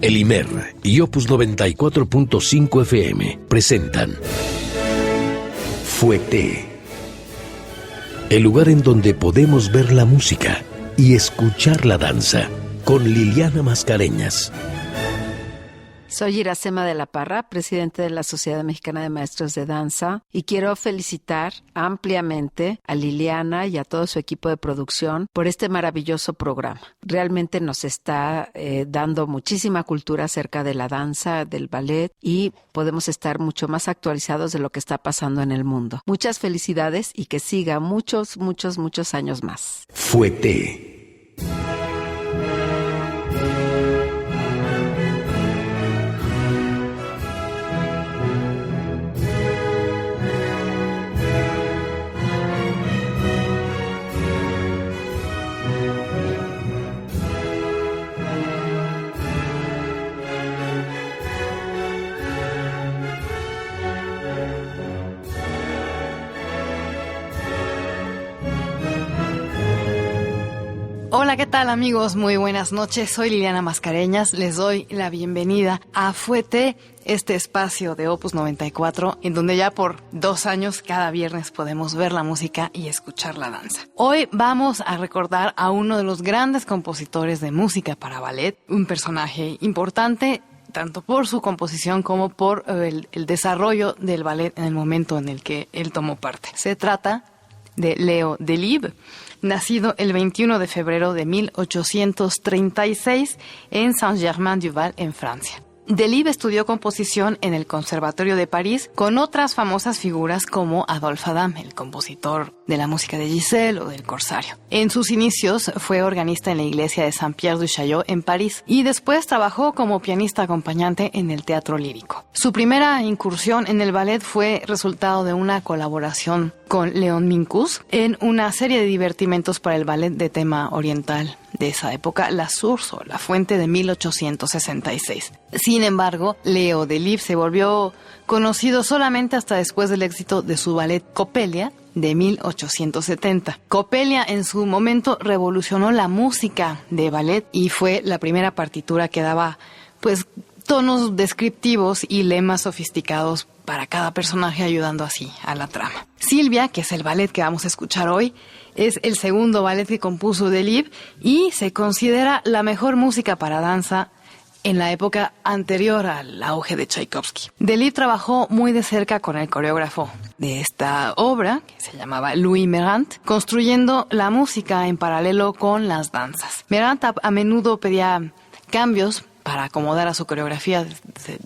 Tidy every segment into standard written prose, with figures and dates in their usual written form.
El IMER y Opus 94.5 FM presentan Fouetté, el lugar en donde podemos ver la música y escuchar la danza, con Liliana Mascareñas. Soy Iracema de la Parra, presidente de la Sociedad Mexicana de Maestros de Danza, y quiero felicitar ampliamente a Liliana y a todo su equipo de producción por este maravilloso programa. Realmente nos está dando muchísima cultura acerca de la danza, del ballet, y podemos estar mucho más actualizados de lo que está pasando en el mundo. Muchas felicidades y que siga muchos años más. Fouetté. Hola, ¿qué tal amigos? Muy buenas noches, soy Liliana Mascareñas, les doy la bienvenida a Fouetté, este espacio de Opus 94, en donde ya por 2 años cada viernes podemos ver la música y escuchar la danza. Hoy vamos a recordar a uno de los grandes compositores de música para ballet, un personaje importante tanto por su composición como por el desarrollo del ballet en el momento en el que él tomó parte. Se trata de Leo Delibes, nacido el 21 de febrero de 1836 en Saint-Germain-du-Val, en Francia. Delibes estudió composición en el Conservatorio de París con otras famosas figuras como Adolphe Adam, el compositor de la música de Giselle o del Corsario. En sus inicios fue organista en la iglesia de Saint-Pierre-du-Chaillot en París y después trabajó como pianista acompañante en el teatro lírico. Su primera incursión en el ballet fue resultado de una colaboración con Léon Minkus en una serie de divertimentos para el ballet de tema oriental de esa época, La Source o La Fuente, de 1866. Sin embargo, Leo Delibes se volvió conocido solamente hasta después del éxito de su ballet Coppelia de 1870. Coppelia en su momento revolucionó la música de ballet y fue la primera partitura que daba tonos descriptivos y lemas sofisticados para cada personaje, ayudando así a la trama. Silvia, que es el ballet que vamos a escuchar hoy, es el segundo ballet que compuso Delibes y se considera la mejor música para danza en la época anterior al auge de Tchaikovsky. Delibes trabajó muy de cerca con el coreógrafo de esta obra, que se llamaba Louis Merant, construyendo la música en paralelo con las danzas. Merant a menudo pedía cambios para acomodar a su coreografía.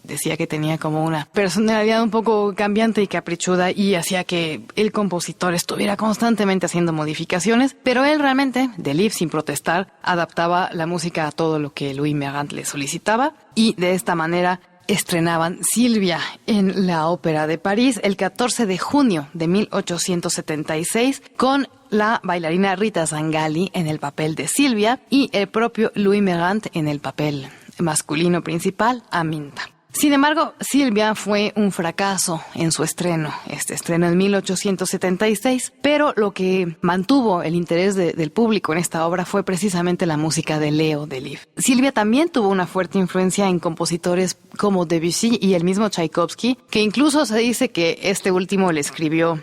Decía que tenía como una personalidad un poco cambiante y caprichuda y hacía que el compositor estuviera constantemente haciendo modificaciones, pero él realmente, Delibes, sin protestar, adaptaba la música a todo lo que Louis Merant le solicitaba y de esta manera estrenaban Silvia en la Ópera de París el 14 de junio de 1876 con la bailarina Rita Zangali en el papel de Silvia y el propio Louis Merant en el papel masculino principal, Aminta. Sin embargo, Silvia fue un fracaso en su estreno, en 1876, pero lo que mantuvo el interés del público en esta obra fue precisamente la música de Leo Delibes. Silvia también tuvo una fuerte influencia en compositores como Debussy y el mismo Tchaikovsky, que incluso se dice que este último le escribió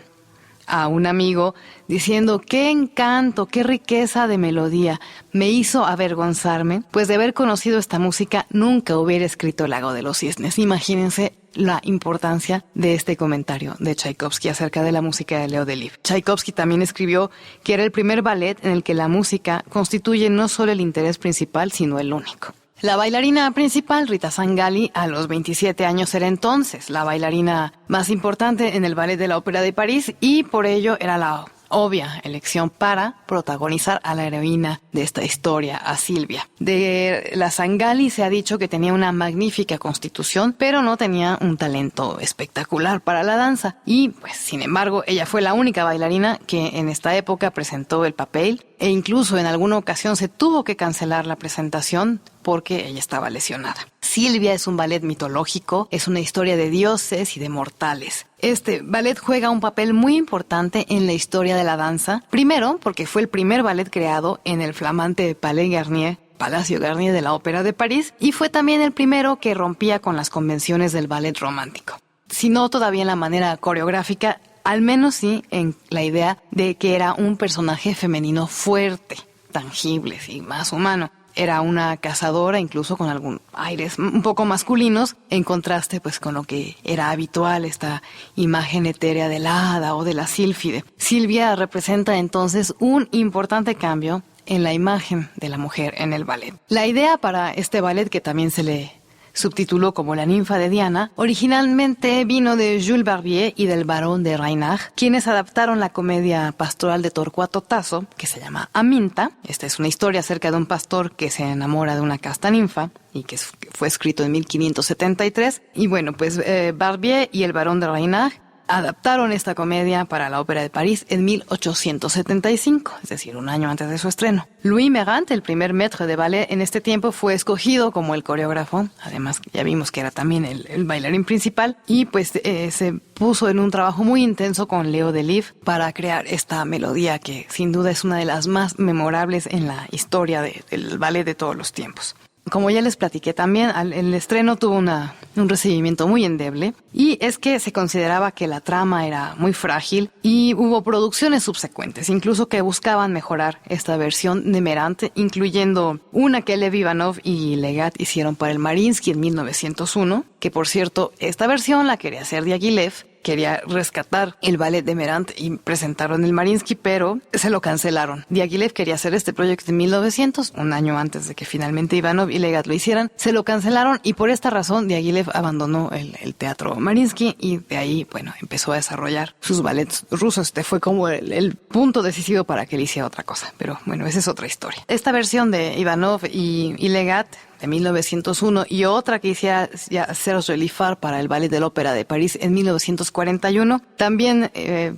a un amigo diciendo: qué encanto, qué riqueza de melodía, me hizo avergonzarme, pues de haber conocido esta música nunca hubiera escrito El Lago de los Cisnes. Imagínense la importancia de este comentario de Tchaikovsky acerca de la música de Leo Delibes. Tchaikovsky también escribió que era el primer ballet en el que la música constituye no solo el interés principal, sino el único. La bailarina principal, Rita Zangali, a los 27 años era entonces la bailarina más importante en el ballet de la Ópera de París y por ello era la obvia elección para protagonizar a la heroína de esta historia, a Silvia. De la Zangali se ha dicho que tenía una magnífica constitución, pero no tenía un talento espectacular para la danza. Y, sin embargo, ella fue la única bailarina que en esta época presentó el papel e incluso en alguna ocasión se tuvo que cancelar la presentación porque ella estaba lesionada. Silvia es un ballet mitológico, es una historia de dioses y de mortales. Este ballet juega un papel muy importante en la historia de la danza. Primero, porque fue el primer ballet creado en el flamante Palais Garnier Palacio Garnier de la Ópera de París, y fue también el primero que rompía con las convenciones del ballet romántico. Si no todavía en la manera coreográfica, al menos sí en la idea de que era un personaje femenino fuerte, tangible, sí, más humano. Era una cazadora, incluso con algún aires un poco masculinos, en contraste pues con lo que era habitual, esta imagen etérea del hada o de la sílfide. Silvia representa entonces un importante cambio en la imagen de la mujer en el ballet. La idea para este ballet, que también se le subtituló como La ninfa de Diana, originalmente vino de Jules Barbier y del barón de Reinach, quienes adaptaron la comedia pastoral de Torcuato Tasso, que se llama Aminta. Esta es una historia acerca de un pastor que se enamora de una casta ninfa y que fue escrito en 1573. Y bueno, pues Barbier y el barón de Reinach adaptaron esta comedia para la Ópera de París en 1875, es decir, un año antes de su estreno. Louis Merant, el primer maître de ballet en este tiempo, fue escogido como el coreógrafo. Además, ya vimos que era también el bailarín principal. Y pues se puso en un trabajo muy intenso con Leo Delibes para crear esta melodía que sin duda es una de las más memorables en la historia del ballet de todos los tiempos. Como ya les platiqué también, el estreno tuvo un recibimiento muy endeble, y es que se consideraba que la trama era muy frágil y hubo producciones subsecuentes, incluso que buscaban mejorar esta versión de Merant, incluyendo una que Lev Ivanov y Legat hicieron para el Mariinsky en 1901, que por cierto, esta versión la quería hacer Diaghilev, quería rescatar el ballet de Merant y presentarlo en el Mariinsky, pero se lo cancelaron. Diaghilev quería hacer este proyecto en 1900, un año antes de que finalmente Ivanov y Legat lo hicieran. Se lo cancelaron y por esta razón Diaghilev abandonó el teatro Mariinsky y de ahí, bueno, empezó a desarrollar sus ballets rusos. Este fue como el punto decisivo para que él hiciera otra cosa. Pero bueno, esa es otra historia. Esta versión de Ivanov y Legat de 1901 y otra que hiciera Serge Lifar para el Ballet de la Ópera de París en 1941, también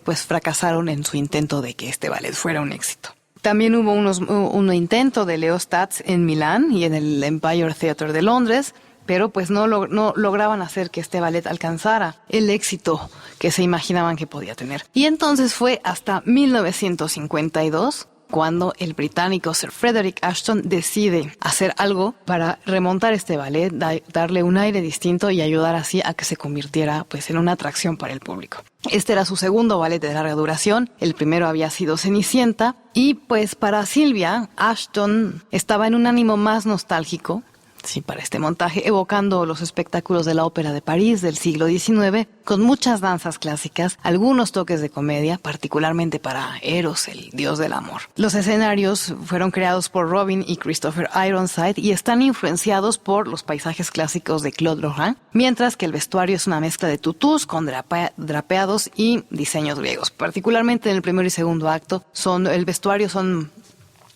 pues fracasaron en su intento de que este ballet fuera un éxito. También hubo un intento de Leo Staats en Milán y en el Empire Theatre de Londres, pero pues no lograban hacer que este ballet alcanzara el éxito que se imaginaban que podía tener. Y entonces fue hasta 1952 cuando el británico Sir Frederick Ashton decide hacer algo para remontar este ballet, darle un aire distinto y ayudar así a que se convirtiera pues en una atracción para el público. Este era su segundo ballet de larga duración, el primero había sido Cenicienta, y pues para Silvia, Ashton estaba en un ánimo más nostálgico, sí, para este montaje, evocando los espectáculos de la Ópera de París del siglo XIX, con muchas danzas clásicas, algunos toques de comedia, particularmente para Eros, el dios del amor. Los escenarios fueron creados por Robin y Christopher Ironside y están influenciados por los paisajes clásicos de Claude Lorrain, mientras que el vestuario es una mezcla de tutús con drapeados y diseños griegos. Particularmente en el primer y segundo acto, el vestuario son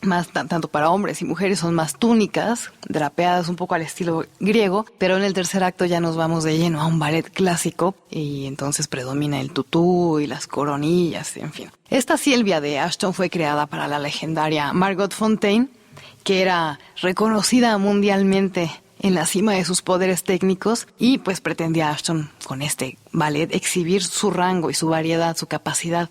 más tanto para hombres y mujeres, son más túnicas, drapeadas un poco al estilo griego, pero en el tercer acto ya nos vamos de lleno a un ballet clásico y entonces predomina el tutú y las coronillas, en fin. Esta Silvia de Ashton fue creada para la legendaria Margot Fonteyn, que era reconocida mundialmente en la cima de sus poderes técnicos, y pues pretendía Ashton con este ballet exhibir su rango y su variedad, su capacidad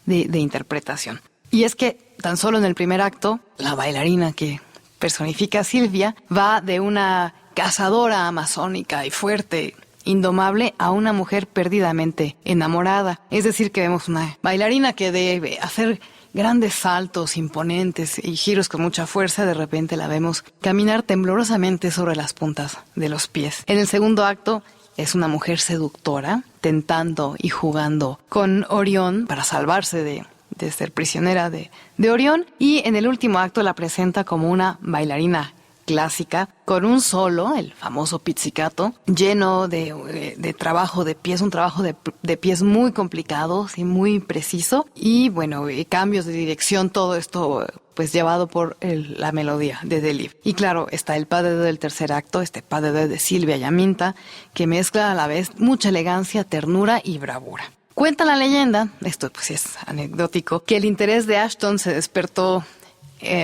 de interpretación. Y es que tan solo en el primer acto, la bailarina que personifica a Silvia va de una cazadora amazónica y fuerte, indomable, a una mujer perdidamente enamorada. Es decir, que vemos una bailarina que debe hacer grandes saltos imponentes y giros con mucha fuerza. De repente la vemos caminar temblorosamente sobre las puntas de los pies. En el segundo acto es una mujer seductora, tentando y jugando con Orión para salvarse de ser prisionera de Orión, y en el último acto la presenta como una bailarina clásica con un solo, el famoso pizzicato, lleno de trabajo de pies, un trabajo de pies muy complicado, sí, muy preciso, y bueno, cambios de dirección, todo esto pues llevado por la melodía de Delibes. Y claro, está el pas de deux del tercer acto, este pas de deux de Silvia y Aminta, que mezcla a la vez mucha elegancia, ternura y bravura. Cuenta la leyenda, esto pues es anecdótico, que el interés de Ashton se despertó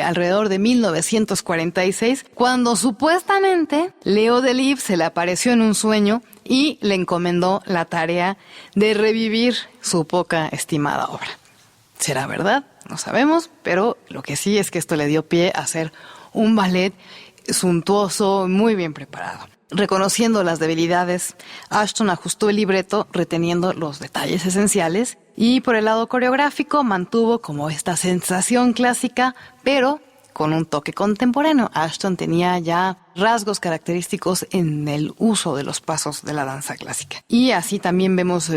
alrededor de 1946, cuando supuestamente Leo Delibes se le apareció en un sueño y le encomendó la tarea de revivir su poca estimada obra. ¿Será verdad? No sabemos, pero lo que sí es que esto le dio pie a hacer un ballet suntuoso, muy bien preparado. Reconociendo las debilidades, Ashton ajustó el libreto reteniendo los detalles esenciales y por el lado coreográfico mantuvo como esta sensación clásica, pero con un toque contemporáneo. Ashton tenía ya rasgos característicos en el uso de los pasos de la danza clásica. Y así también vemos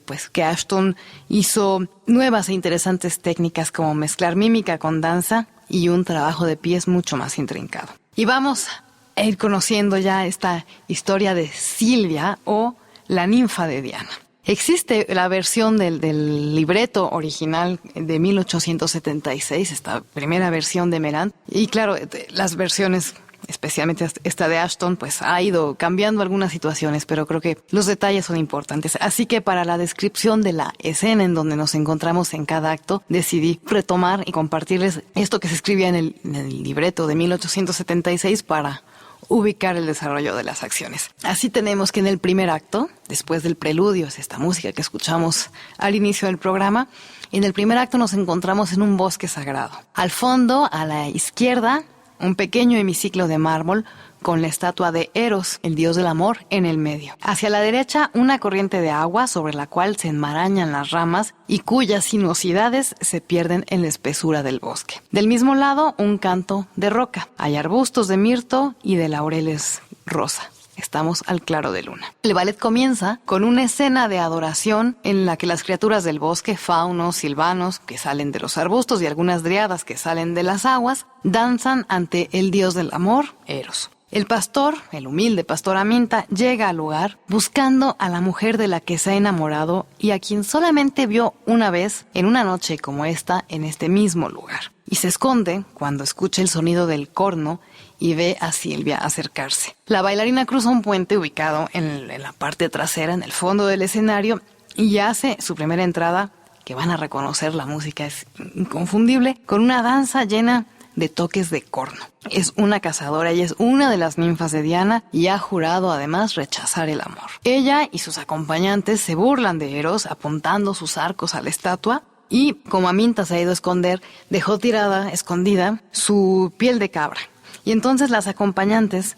pues que Ashton hizo nuevas e interesantes técnicas como mezclar mímica con danza y un trabajo de pies mucho más intrincado. Y vamos a ir conociendo ya esta historia de Silvia o la ninfa de Diana. Existe la versión del libreto original de 1876, esta primera versión de Meran, y claro, las versiones, especialmente esta de Ashton, pues ha ido cambiando algunas situaciones, pero creo que los detalles son importantes. Así que para la descripción de la escena en donde nos encontramos en cada acto, decidí retomar y compartirles esto que se escribía en el libreto de 1876 para ubicar el desarrollo de las acciones. Así tenemos que en el primer acto, después del preludio, es esta música que escuchamos al inicio del programa, en el primer acto nos encontramos en un bosque sagrado. Al fondo, a la izquierda, un pequeño hemiciclo de mármol con la estatua de Eros, el dios del amor, en el medio. Hacia la derecha, una corriente de agua sobre la cual se enmarañan las ramas y cuyas sinuosidades se pierden en la espesura del bosque. Del mismo lado, un canto de roca. Hay arbustos de mirto y de laureles rosa. Estamos al claro de luna. El ballet comienza con una escena de adoración en la que las criaturas del bosque, faunos, silvanos, que salen de los arbustos y algunas dríadas que salen de las aguas, danzan ante el dios del amor, Eros. El pastor, el humilde pastor Aminta, llega al lugar buscando a la mujer de la que se ha enamorado y a quien solamente vio una vez en una noche como esta en este mismo lugar. Y se esconde cuando escucha el sonido del corno y ve a Silvia acercarse. La bailarina cruza un puente ubicado en la parte trasera, en el fondo del escenario, y hace su primera entrada, que van a reconocer, la música es inconfundible, con una danza llena de toques de corno. Es una cazadora, ella es una de las ninfas de Diana y ha jurado además rechazar el amor. Ella y sus acompañantes se burlan de Eros apuntando sus arcos a la estatua y, como Aminta se ha ido a esconder, dejó tirada, escondida, su piel de cabra. Y entonces las acompañantes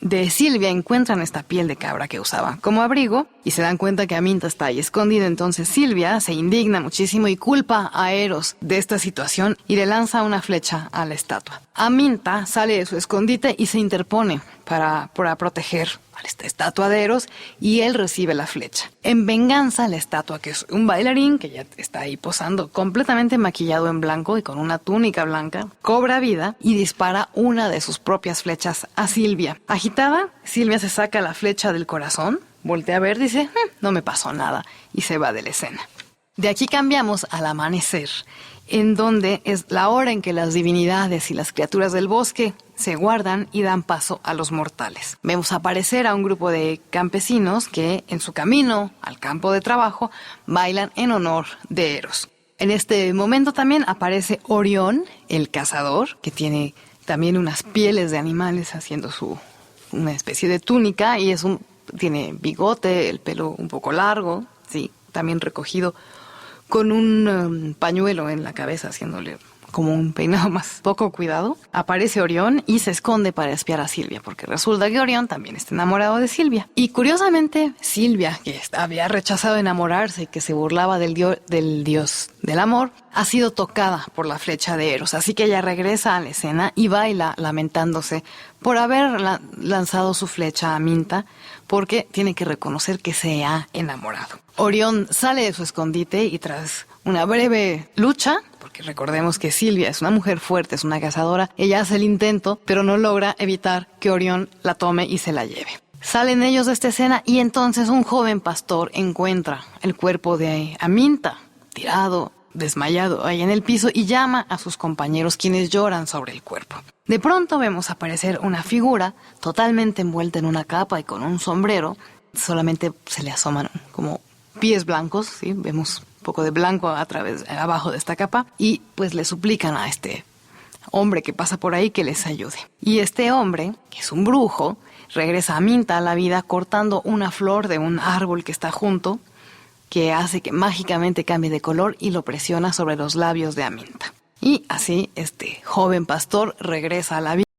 de Silvia encuentran esta piel de cabra que usaba como abrigo y se dan cuenta que Aminta está ahí escondida. Entonces Silvia se indigna muchísimo y culpa a Eros de esta situación y le lanza una flecha a la estatua. Aminta sale de su escondite y se interpone para proteger a esta estatua de Eros y él recibe la flecha. En venganza, la estatua, que es un bailarín que ya está ahí posando completamente maquillado en blanco y con una túnica blanca, cobra vida y dispara una de sus propias flechas a Silvia. Agitada, Silvia se saca la flecha del corazón, voltea a ver, dice, no me pasó nada, y se va de la escena. De aquí cambiamos al amanecer, en donde es la hora en que las divinidades y las criaturas del bosque se guardan y dan paso a los mortales. Vemos aparecer a un grupo de campesinos que, en su camino al campo de trabajo, bailan en honor de Eros. En este momento también aparece Orión, el cazador, que tiene también unas pieles de animales haciendo una especie de túnica y tiene bigote, el pelo un poco largo, sí, también recogido con un pañuelo en la cabeza, haciéndole como un peinado más poco cuidado. Aparece Orión y se esconde para espiar a Silvia, porque resulta que Orión también está enamorado de Silvia. Y curiosamente, Silvia, que había rechazado enamorarse y que se burlaba del dios del amor, ha sido tocada por la flecha de Eros. Así que ella regresa a la escena y baila lamentándose por haber lanzado su flecha a Aminta, porque tiene que reconocer que se ha enamorado. Orión sale de su escondite y tras una breve lucha, porque recordemos que Silvia es una mujer fuerte, es una cazadora, ella hace el intento, pero no logra evitar que Orión la tome y se la lleve. Salen ellos de esta escena y entonces un joven pastor encuentra el cuerpo de Aminta, tirado, desmayado ahí en el piso, y llama a sus compañeros, quienes lloran sobre el cuerpo. De pronto vemos aparecer una figura totalmente envuelta en una capa y con un sombrero. Solamente se le asoman como pies blancos, ¿sí? Vemos un poco de blanco abajo de esta capa, y pues le suplican a este hombre que pasa por ahí que les ayude. Y este hombre, que es un brujo, regresa a Aminta a la vida cortando una flor de un árbol que está junto, que hace que mágicamente cambie de color y lo presiona sobre los labios de Aminta. Y así este joven pastor regresa a la vida.